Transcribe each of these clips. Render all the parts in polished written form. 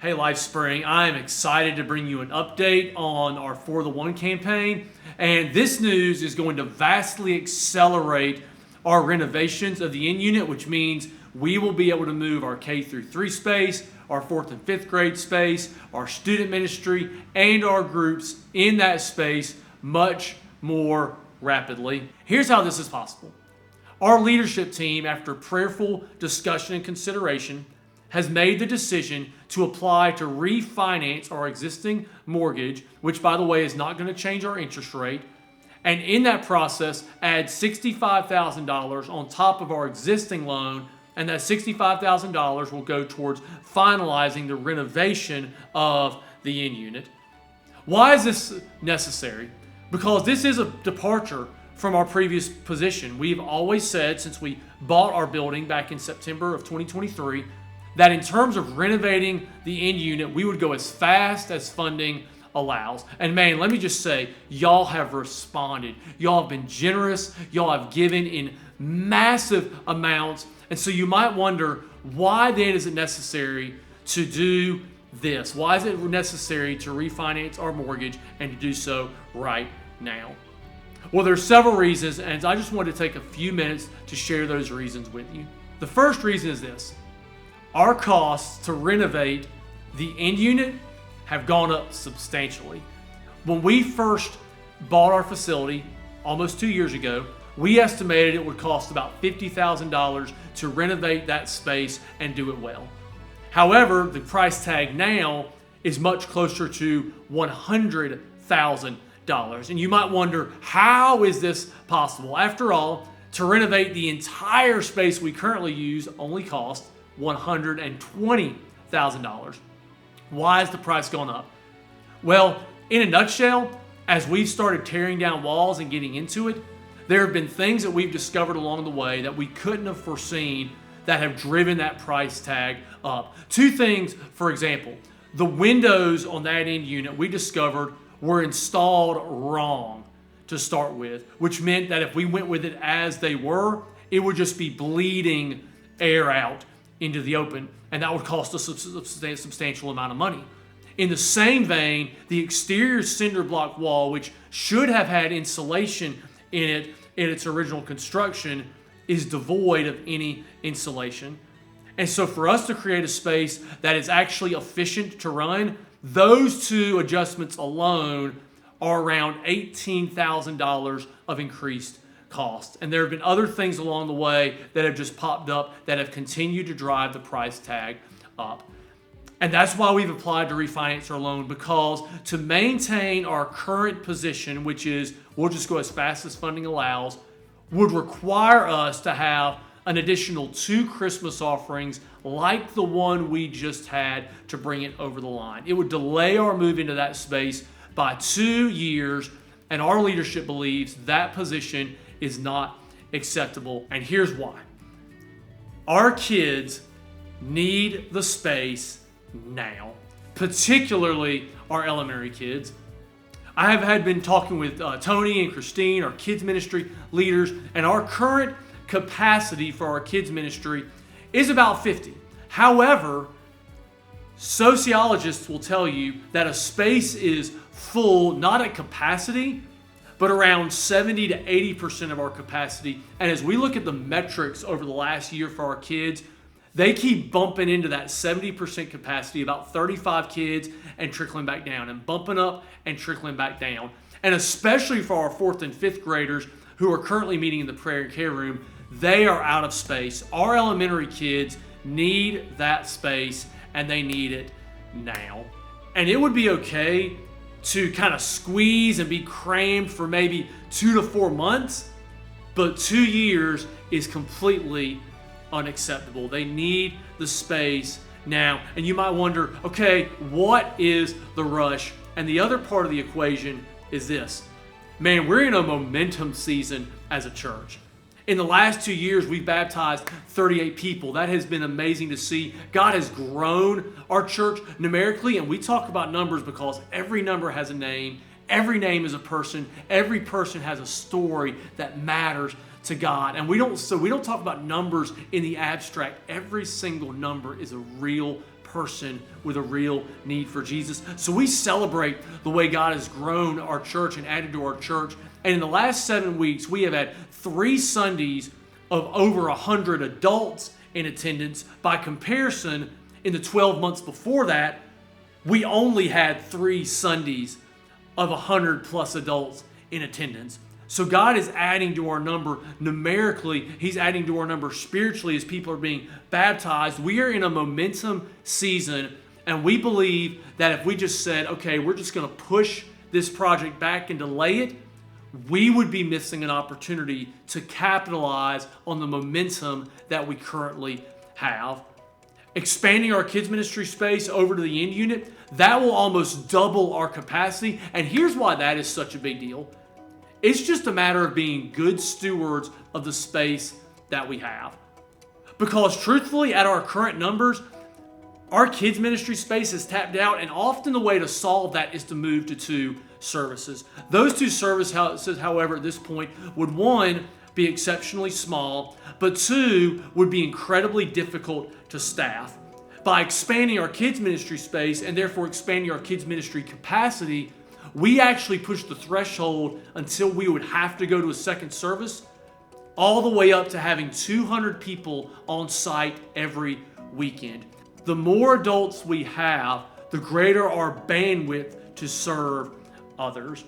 Hey LifeSpring, I am excited to bring you an update on our For the One campaign, and this news is going to vastly accelerate our renovations of the in-unit, which means we will be able to move our K through 3 space, our 4th and 5th grade space, our student ministry, and our groups in that space much more rapidly. Here's how this is possible. Our leadership team, after prayerful discussion and consideration, has made the decision to apply to refinance our existing mortgage, which, by the way, is not going to change our interest rate, and in that process add $65,000 on top of our existing loan, and that $65,000 will go towards finalizing the renovation of the in-unit. Why is this necessary? Because this is a departure from our previous position. We've always said, since we bought our building back in September of 2023, that in terms of renovating the in-unit, we would go as fast as funding allows. And man, let me just say, y'all have responded. Y'all have been generous. Y'all have given in massive amounts. And so you might wonder, why then is it necessary to do this? Why is it necessary to refinance our mortgage and to do so right now? Well, there's several reasons, and I just wanted to take a few minutes to share those reasons with you. The first reason is this. Our costs to renovate the in-unit have gone up substantially. When we first bought our facility almost 2 years ago, we estimated it would cost about $50,000 to renovate that space and do it well. However, the price tag now is much closer to $100,000. And you might wonder, how is this possible? After all, to renovate the entire space we currently use only costs $120,000. Why has the price gone up? Well, in a nutshell, as we've started tearing down walls and getting into it, there have been things that we've discovered along the way that we couldn't have foreseen that have driven that price tag up. Two things, for example, the windows on that end unit we discovered were installed wrong to start with, which meant that if we went with it as they were, it would just be bleeding air out into the open, and that would cost us a substantial amount of money. In the same vein, the exterior cinder block wall, which should have had insulation in it in its original construction, is devoid of any insulation. And so for us to create a space that is actually efficient to run, those two adjustments alone are around $18,000 of increased cost. And there have been other things along the way that have just popped up that have continued to drive the price tag up. And that's why we've applied to refinance our loan, because to maintain our current position, which is we'll just go as fast as funding allows, would require us to have an additional 2 Christmas offerings like the one we just had to bring it over the line. It would delay our move into that space by 2 years, and our leadership believes that position is not acceptable. And here's why. Our kids need the space now, particularly our elementary kids. I have been talking with Tony and Christine, our kids ministry leaders, and our current capacity for our kids ministry is about 50. However, sociologists will tell you that a space is full, not at capacity, but around 70 to 80% of our capacity. And as we look at the metrics over the last year for our kids, they keep bumping into that 70% capacity, about 35 kids, and trickling back down, and bumping up and trickling back down. And especially for our 4th and 5th graders who are currently meeting in the prayer and care room, they are out of space. Our elementary kids need that space, and they need it now. And it would be okay to kind of squeeze and be crammed for maybe 2 to 4 months, but 2 years is completely unacceptable. They need the space now. And you might wonder, okay, what is the rush? And the other part of the equation is this. Man, we're in a momentum season as a church. In the last 2 years, we've baptized 38 people. That has been amazing to see. God has grown our church numerically, and we talk about numbers because every number has a name. Every name is a person. Every person has a story that matters to God. And we don't talk about numbers in the abstract. Every single number is a real person with a real need for Jesus. So we celebrate the way God has grown our church and added to our church. And in the last 7 weeks, we have had 3 Sundays of over 100 adults in attendance. By comparison, in the 12 months before that, we only had 3 Sundays of 100 plus adults in attendance. So God is adding to our number numerically. He's adding to our number spiritually as people are being baptized. We are in a momentum season, and we believe that if we just said, okay, we're just going to push this project back and delay it, we would be missing an opportunity to capitalize on the momentum that we currently have. Expanding our kids ministry space over to the end unit, that will almost double our capacity. And here's why that is such a big deal. It's just a matter of being good stewards of the space that we have. Because truthfully, at our current numbers, our kids ministry space is tapped out, and often the way to solve that is to move to 2 services. Those 2 services, however, at this point would, 1, be exceptionally small, but 2, would be incredibly difficult to staff. By expanding our kids ministry space and therefore expanding our kids ministry capacity, we actually pushed the threshold until we would have to go to a second service, all the way up to having 200 people on site every weekend. The more adults we have, the greater our bandwidth to serve others.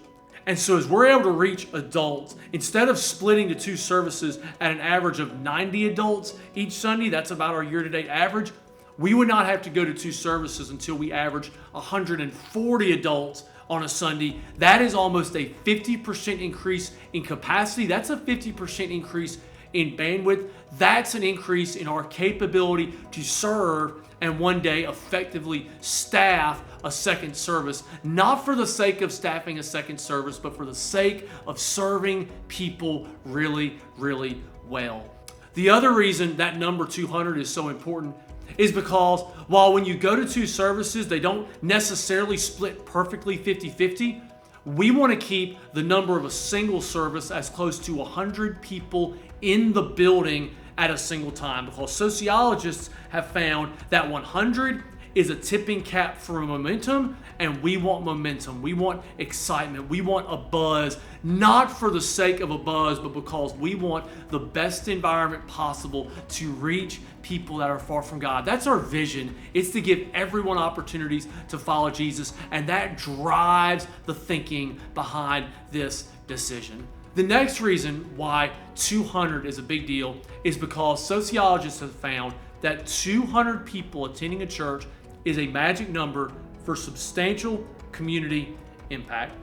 And so as we're able to reach adults, instead of splitting to 2 services at an average of 90 adults each Sunday, that's about our year-to-date average, we would not have to go to 2 services until we average 140 adults on a Sunday. That is almost a 50% increase in capacity. That's a 50% increase in bandwidth. That's an increase in our capability to serve and one day effectively staff a second service, not for the sake of staffing a second service, but for the sake of serving people really, really well. The other reason that number 200 is so important is because while when you go to 2 services, they don't necessarily split perfectly 50-50, we want to keep the number of a single service as close to 100 people in the building at a single time, because sociologists have found that 100 is a tipping cap for momentum, and we want momentum. We want excitement. We want a buzz, not for the sake of a buzz, but because we want the best environment possible to reach people that are far from God. That's our vision. It's to give everyone opportunities to follow Jesus, and that drives the thinking behind this decision. The next reason why 200 is a big deal is because sociologists have found that 200 people attending a church is a magic number for substantial community impact.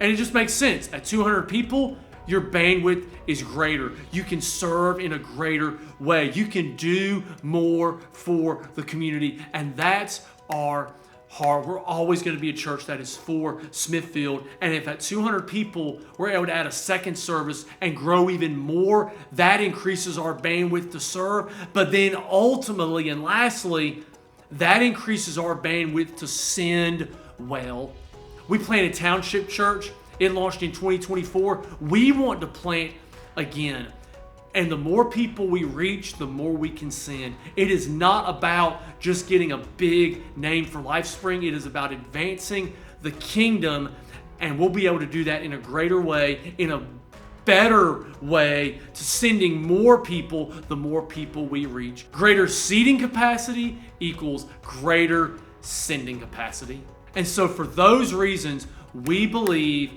And it just makes sense. At 200 people, your bandwidth is greater. You can serve in a greater way. You can do more for the community. And that's our heart. We're always going to be a church that is for Smithfield. And if at 200 people, we're able to add a second service and grow even more, that increases our bandwidth to serve. But then ultimately and lastly, that increases our bandwidth to send well. We planted Township Church. It launched in 2024. We want to plant again. And the more people we reach, the more we can send. It is not about just getting a big name for LifeSpring. It is about advancing the kingdom, and we'll be able to do that in a greater way, in a better way, to sending more people the more people we reach. Greater seating capacity equals greater sending capacity. And so for those reasons, we believe,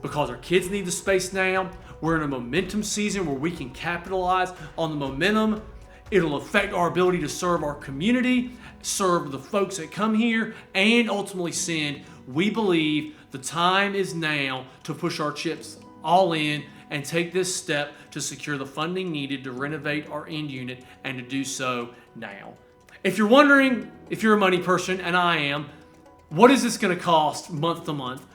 because our kids need the space now, we're in a momentum season where we can capitalize on the momentum. It'll affect our ability to serve our community, serve the folks that come here, and ultimately send. We believe the time is now to push our chips all in and take this step to secure the funding needed to renovate our end unit, and to do so now. If you're wondering, if you're a money person, and I am, what is this going to cost month to month?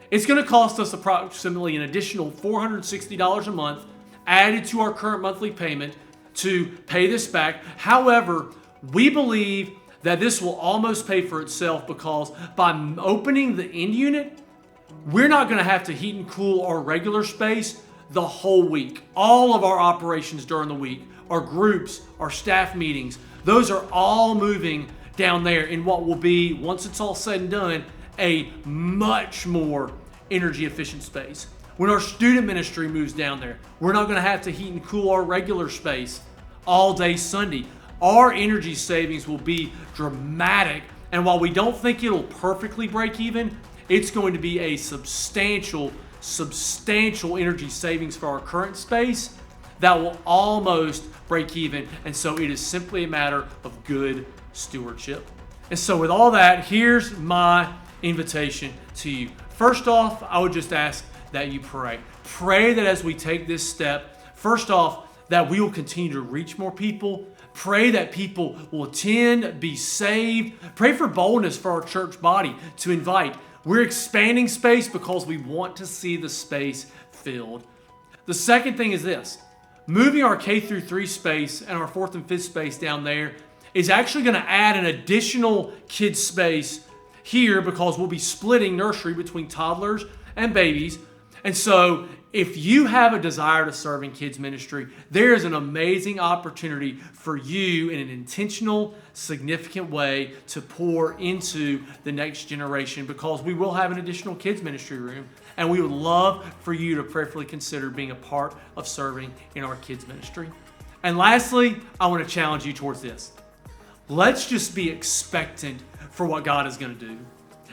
It's going to cost us approximately an additional $460 a month added to our current monthly payment to pay this back. However, we believe that this will almost pay for itself, because by opening the end unit, we're not going to have to heat and cool our regular space the whole week. All of our operations during the week, our groups, our staff meetings, those are all moving down there in what will be, once it's all said and done, a much more energy efficient space. When our student ministry moves down there, we're not going to have to heat and cool our regular space all day Sunday. Our energy savings will be dramatic, and while we don't think it'll perfectly break even, it's going to be a substantial energy savings for our current space that will almost break even. And so it is simply a matter of good stewardship. And so with all that, here's my invitation to you. First off, I would just ask that you pray. Pray that as we take this step, first off, that we will continue to reach more people. Pray that people will attend, be saved. Pray for boldness for our church body to invite. We're expanding space because we want to see the space filled. The second thing is this. Moving our K through 3 space and our 4th and 5th space down there is actually going to add an additional kids space here because we'll be splitting nursery between toddlers and babies. And so if you have a desire to serve in kids ministry, there is an amazing opportunity for you in an intentional, significant way to pour into the next generation, because we will have an additional kids ministry room, and we would love for you to prayerfully consider being a part of serving in our kids ministry. And lastly, I want to challenge you towards this. Let's just be expectant for what God is going to do.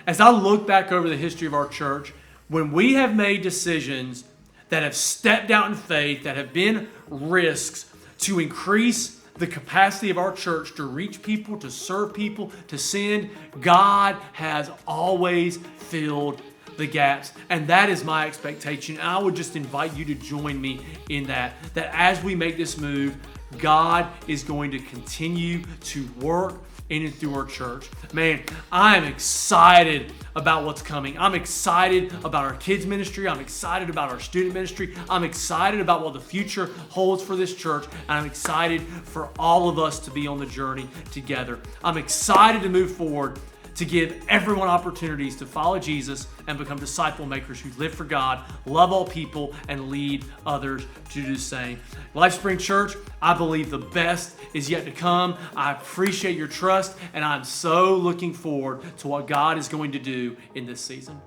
As I look back over the history of our church, when we have made decisions that have stepped out in faith, that have been risks to increase the capacity of our church to reach people, to serve people, to send, God has always filled the gaps. And that is my expectation. And I would just invite you to join me in that as we make this move, God is going to continue to work in and through our church. Man, I am excited about what's coming. I'm excited about our kids ministry. I'm excited about our student ministry. I'm excited about what the future holds for this church. And I'm excited for all of us to be on the journey together. I'm excited to move forward, to give everyone opportunities to follow Jesus and become disciple makers who live for God, love all people, and lead others to do the same. LifeSpring Church, I believe the best is yet to come. I appreciate your trust, and I'm so looking forward to what God is going to do in this season.